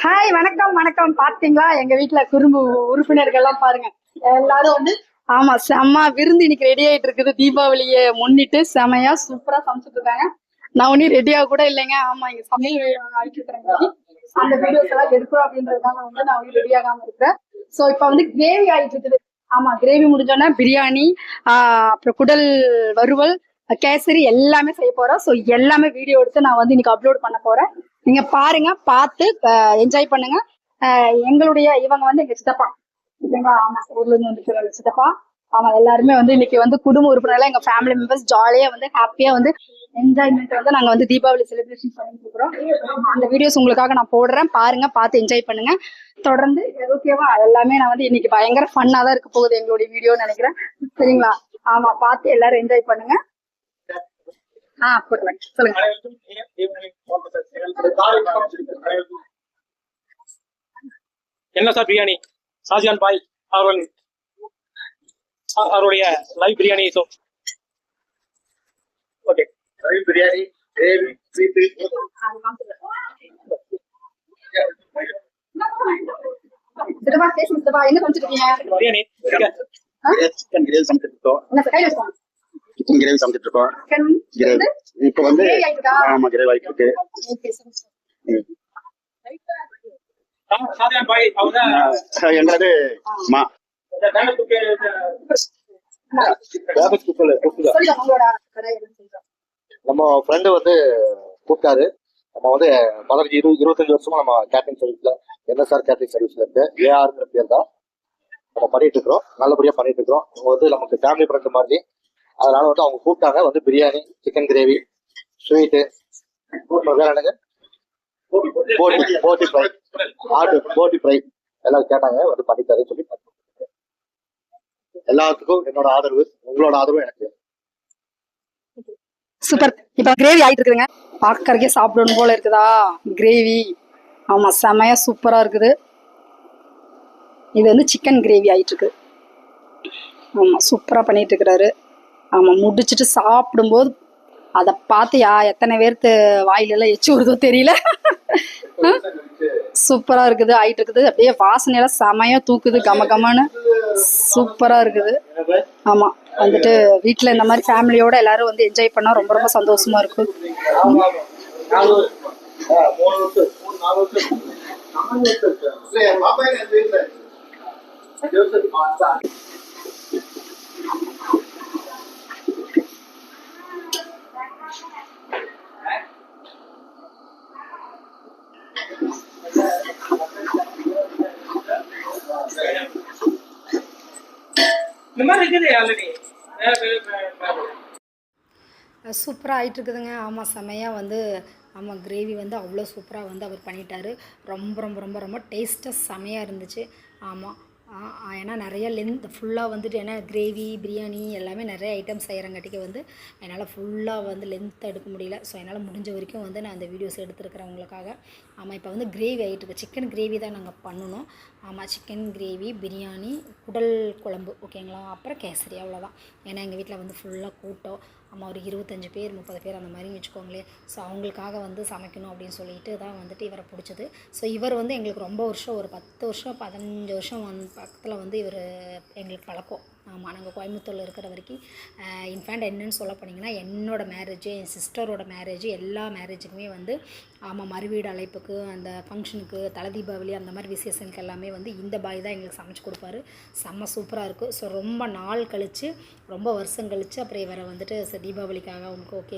Hi வணக்கம் வணக்கம். பாத்தீங்களா எங்க வீட்டுல குறும்பு உறுப்பினர்கள்லாம் பாருங்க. எல்லாரும் வந்து ஆமா செம்ம விருந்து இன்னைக்கு ரெடி ஆயிட்டு இருக்குது. தீபாவளியை முன்னிட்டு செமையா சூப்பரா சமைச்சிட்டு இருக்காங்க. நான் ஒன்னும் ரெடியா கூட இல்லைங்க. ஆமா இங்க சமையல் ஆயிட்டு இருக்கிறேன். அந்த வீடியோஸ் எல்லாம் எடுக்கிறோம் அப்படின்றதுனால வந்து நான் ஒன்னும் ரெடி ஆகாம இருக்கிறேன். சோ இப்ப வந்து கிரேவி ஆயிட்டு இருக்குது. ஆமா கிரேவி முடிஞ்சோன்னா பிரியாணி, அப்புறம் குடல் வறுவல், கேசரி எல்லாமே செய்ய போறோம். ஸோ எல்லாமே வீடியோ எடுத்து நான் வந்து இன்னைக்கு அப்லோட் பண்ண போறேன். நீங்க பாருங்க, பார்த்து என்ஜாய் பண்ணுங்க. எங்களுடைய இவங்க வந்து எங்க சித்தப்பா, ஓகேங்களா? ஆமா ஊர்ல இருந்து வந்து சித்தப்பா. ஆமா எல்லாருமே வந்து இன்னைக்கு வந்து குடும்ப உறுப்பினர்கள் எங்க ஃபேமிலி மெம்பர்ஸ் ஜாலியா வந்து ஹாப்பியா வந்து என்ஜாய்மெண்ட் வந்து நாங்க வந்து தீபாவளி செலிப்ரேஷன் பண்ணிட்டு இருக்கிறோம். அந்த வீடியோஸ் உங்களுக்காக நான் போடுறேன், பாருங்க, பார்த்து என்ஜாய் பண்ணுங்க. தொடர்ந்து ஓகேவா? எல்லாமே நான் வந்து இன்னைக்கு பயங்கர ஃபன்னா தான் இருக்க போகுது எங்களுடைய வீடியோன்னு நினைக்கிறேன். சரிங்களா? ஆமா பார்த்து எல்லாரும் என்ஜாய் பண்ணுங்க. சொல்லுங்க. என்ன சார் பிரியாணி ஷாஜகான் பாய் அவருடைய live biryani. So okay, live biryani என்ன சமைச்சிருக்கீங்க? பிரியாணி சிக்கன் கிரேவி சமைச்சிட்டு இருக்கோம். சிக்கன் கிரேவி சமைச்சிட்டு இருக்கோம். இப்ப வந்து ஆமா கிரேவி ஆயிட்டு இருக்கு. எங்களது நம்ம ஃப்ரெண்டு வந்து கூப்பிட்டாரு. நம்ம வந்து 15-25 வருஷமா நம்ம கேட்டரிங் சர்வீஸ்ல NSR கேட்டரிங் சர்வீஸ்ல இருக்கு. ARங்கிற பேர் தான் நம்ம பண்ணிட்டு இருக்கிறோம். நல்லபடியா பண்ணிட்டு இருக்கிறோம். அவங்க வந்து நமக்கு ஃபேமிலி ஃப்ரெண்ட் மாதிரி. அதனால வந்து அவங்க கூப்பிட்டாங்க. வந்து பிரியாணி, சிக்கன் கிரேவி, ஸ்வீட்டு, வேற என்னங்க போட்டி ஃப்ரை, போட்டி ஃப்ரை எல்லாம் கேட்டாங்க. வந்து பண்ணித்தரேன்னு சொல்லி எல்லாத்துக்கும் என்னோட ஆதரவு, உங்களோட ஆதரவு எனக்கு. சூப்பர். இப்ப கிரேவி ஆயிட்டு இருக்குதுங்க. பாக்கறதுக்கே சாப்பிடணும் போல இருக்குதா கிரேவி. ஆமா செமையா சூப்பரா இருக்குது. இது வந்து சிக்கன் கிரேவி ஆயிட்டு இருக்கு. ஆமா சூப்பரா பண்ணிட்டு இருக்கிறாரு. ஆமா முடிச்சுட்டு சாப்பிடும்போது அதை பார்த்து எத்தனை பேருக்கு வாயிலெல்லாம் எச்சு வருதோ தெரியல. சூப்பரா இருக்குது, ஆயிட்டு இருக்குது. அப்படியே வாசனையெல்லாம் செமையா தூக்குது, கம கமன்னு சூப்பரா இருக்குது. ஆமா வந்துட்டு வீட்டுல இந்த மாதிரி ஃபேமிலியோட எல்லாரும் வந்து என்ஜாய் பண்ணா ரொம்ப ரொம்ப சந்தோஷமா இருக்கும். சூப்பராக ஆகிட்டு இருக்குதுங்க. ஆமாம் செமையாக வந்து ஆமாம் கிரேவி வந்து அவ்வளோ சூப்பராக வந்து அவர் பண்ணிட்டாரு. ரொம்ப ரொம்ப ரொம்ப ரொம்ப டேஸ்ட்டாக செமையாக இருந்துச்சு. ஆமாம் ஏன்னா நிறைய லென்த் ஃபுல்லாக வந்துட்டு, ஏன்னா கிரேவி பிரியாணி எல்லாமே நிறைய ஐட்டம்ஸ் செய்கிறங்காட்டிக்கு வந்து என்னால் ஃபுல்லாக வந்து லென்த் எடுக்க முடியல. ஸோ என்னால் முடிஞ்ச வரைக்கும் வந்து நான் அந்த வீடியோஸ் எடுத்துருக்கிறேன் உங்களுக்காக. ஆமாம் இப்போ வந்து கிரேவி ஆகிட்டுருக்கு. சிக்கன் கிரேவி தான் நாங்கள் பண்ணணும். ஆமாம் சிக்கன் கிரேவி, பிரியாணி, குடல் குழம்பு, ஓகேங்களா, அப்புறம் கேசரி, அவ்வளோதான். ஏன்னா எங்கள் வீட்டில் வந்து ஃபுல்லாக கூட்டம். ஆமாம் ஒரு 25 பேர் 30 பேர் அந்த மாதிரி வச்சுக்கோங்களேன். ஸோ அவங்களுக்காக வந்து சமைக்கணும் அப்படின்னு சொல்லிட்டு தான் வந்துட்டு இவரை பிடிச்சது. ஸோ இவர் வந்து எங்களுக்கு ரொம்ப வருஷம், ஒரு 10 வருஷம் 15 வருஷம் பக்கத்தில் வந்து இவர் எங்களுக்கு பழக்கம். ஆமாம் நாங்கள் கோயம்புத்தூரில் இருக்கிற வரைக்கும். இன்ஃபேக்ட் என்னென்னு சொல்ல போனீங்கன்னா, என்னோடய மேரேஜு, என் சிஸ்டரோட மேரேஜு, எல்லா மேரேஜுக்குமே வந்து ஆமாம் மறுவீடு அழைப்புக்கு, அந்த ஃபங்க்ஷனுக்கு, தலை தீபாவளி அந்த மாதிரி விசேஷனுக்கு எல்லாமே வந்து இந்த பாய் தான் எங்களுக்கு சமைச்சு கொடுப்பாரு. செம்ம சூப்பராக இருக்கும். ஸோ ரொம்ப நாள் கழித்து, ரொம்ப வருஷம் கழித்து அப்புறம் இவரை வந்துட்டு தீபாவளிக்காக அவங்களுக்கு ஓகே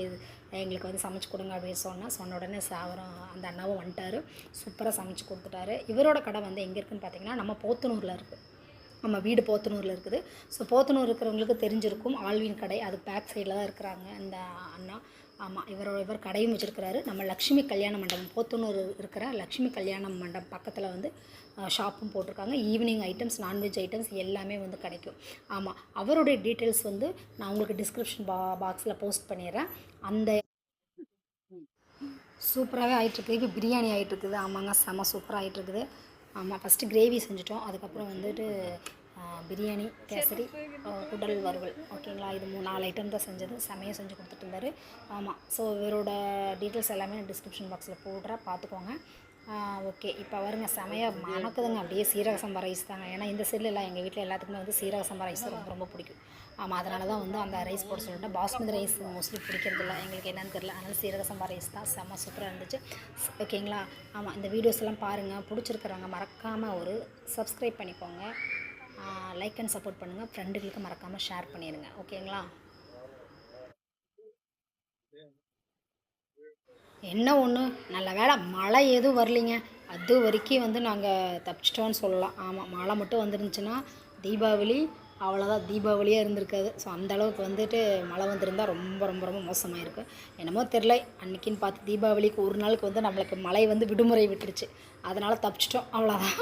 எங்களுக்கு வந்து சமைச்சு கொடுங்க அப்படின்னு சொன்ன உடனே சாவரம் அந்த அண்ணாவும் வந்துட்டார். சூப்பராக சமைச்சு கொடுத்துட்டாரு. இவரோட கடை வந்து எங்கே இருக்குதுன்னு பார்த்தீங்கன்னா, நம்ம போத்தனூரில் இருக்குது. நம்ம வீடு போத்தனூரில் இருக்குது. ஸோ போத்தனூர் இருக்கிறவங்களுக்கு தெரிஞ்சிருக்கும், ஆல்வின் கடை. அது பேக் சைடில் தான் இருக்கிறாங்க இந்த அண்ணா. ஆமாம் இவர் கடையும் வச்சுருக்கிறாரு. நம்ம லக்ஷ்மி கல்யாண மண்டபம், போத்தனூர் இருக்கிற லக்ஷ்மி கல்யாண மண்டபம் பக்கத்தில் வந்து ஷாப்பும் போட்டிருக்காங்க. ஈவினிங் ஐட்டம்ஸ், நான்வெஜ் ஐட்டம்ஸ் எல்லாமே வந்து கிடைக்கும். ஆமாம் அவருடைய டீட்டெயில்ஸ் வந்து நான் உங்களுக்கு டிஸ்கிரிப்ஷன் பாக்ஸில் போஸ்ட் பண்ணிடுறேன். அந்த சூப்பராகவே ஆகிட்டுருக்குது. இப்போ பிரியாணி ஆகிட்டுருக்குது. ஆமாங்க செம்ம சூப்பராக ஆகிட்டுருக்குது. ஆமாம் ஃபஸ்ட்டு கிரேவி செஞ்சுட்டோம். அதுக்கப்புறம் வந்துட்டு பிரியாணி, கேசரி, குடல் வறுவல், ஓகேங்களா. இது 4 ஐட்டம் தான் செஞ்சது. செமையாக செஞ்சு கொடுத்துட்டு இருந்தார். ஆமாம் ஸோ இவரோட டீட்டெயில்ஸ் எல்லாமே டிஸ்கிரிப்ஷன் பாக்ஸில் போடுறேன், பார்த்துக்கோங்க. ஓகே. இப்போ பாருங்க செமையா மணக்குதுங்க. அப்படியே சீரக சம்பா ரைஸ் தாங்க. ஏன்னா இந்த சைடுல எல்லாம் எங்கள் வீட்டில் எல்லாத்துக்குமே வந்து சீரக சம்பா ரைஸ் ரொம்ப ரொம்ப பிடிக்கும். ஆமாம், அதனால தான் வந்து அந்த ரைஸ் போட சொல்லிட்டேன். பாஸ்மதி ரைஸ் மோஸ்ட்லி பிடிக்கிறதில்ல எங்களுக்கு, என்னன்னு தெரியல. அதனால் சீரக சம்பா ரைஸ் தான் செம்ம சூப்பராக இருந்துச்சு. ஓகேங்களா? ஆமாம், இந்த வீடியோஸ் எல்லாம் பாருங்கள். பிடிச்சிருக்கிறவங்க மறக்காமல் ஒரு சப்ஸ்கிரைப் பண்ணிக்கோங்க. லைக் அண்ட் சப்போர்ட் பண்ணுங்கள். ஃப்ரெண்டுகளுக்கு மறக்காமல் ஷேர் பண்ணிடுங்க. ஓகேங்களா? என்ன ஒன்று, நல்ல வேளை மழை எதுவும் வரலிங்க. அது வரைக்கும் வந்து நாங்கள் தப்பிச்சிட்டோன்னு சொல்லலாம். ஆமாம், மழை மட்டும் வந்துருந்துச்சுன்னா தீபாவளி அவ்வளோதான், தீபாவளியாக இருந்திருக்காது. ஸோ அந்தளவுக்கு வந்துட்டு மழை வந்திருந்தால் ரொம்ப ரொம்ப ரொம்ப மோசமாக இருக்கும். என்னமோ தெரில, அன்றைக்கின்னு பார்த்து தீபாவளிக்கு ஒரு நாளுக்கு வந்து நம்மளுக்கு மழை வந்து விடுமுறை விட்டுருச்சு. அதனால் தப்பிச்சிட்டோம், அவ்வளோதான்.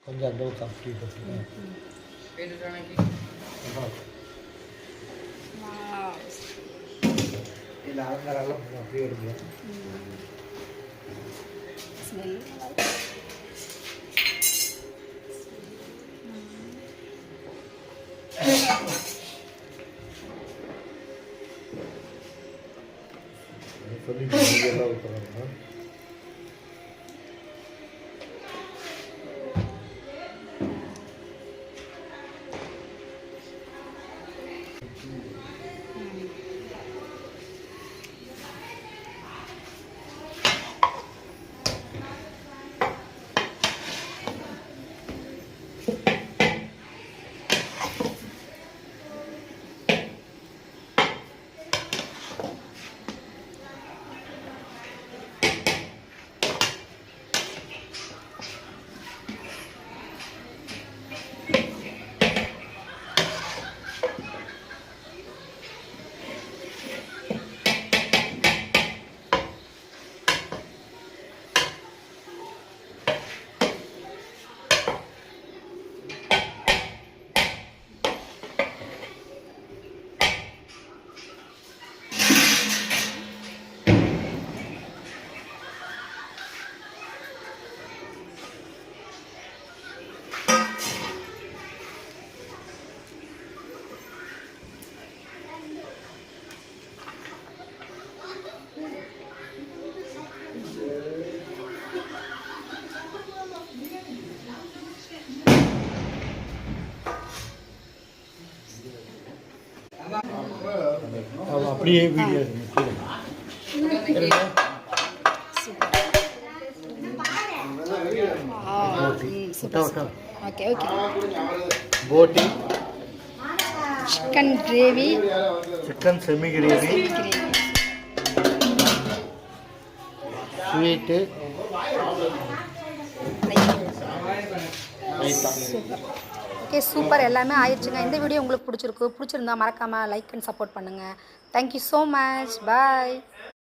கொஞ்சம் அந்த அப்படி இல்லை ஆங்காரெல்லாம் அப்படியே இருக்கு. ஸ்மெல் சொல்லி எல்லாம் ஊற்றுறாங்க. அப்படியே வீடியோ சூப்பர் ஓகே ஓகே போட்டி chicken gravy chicken semi gravy sweet super okay super எல்லாமே ஆயிடுச்சுங்க. இந்த வீடியோ உங்களுக்கு பிடிச்சிருந்தா மறக்காமல் லைக் அண்ட் சப்போர்ட் பண்ணுங்கள். Thank you so much. பாய்.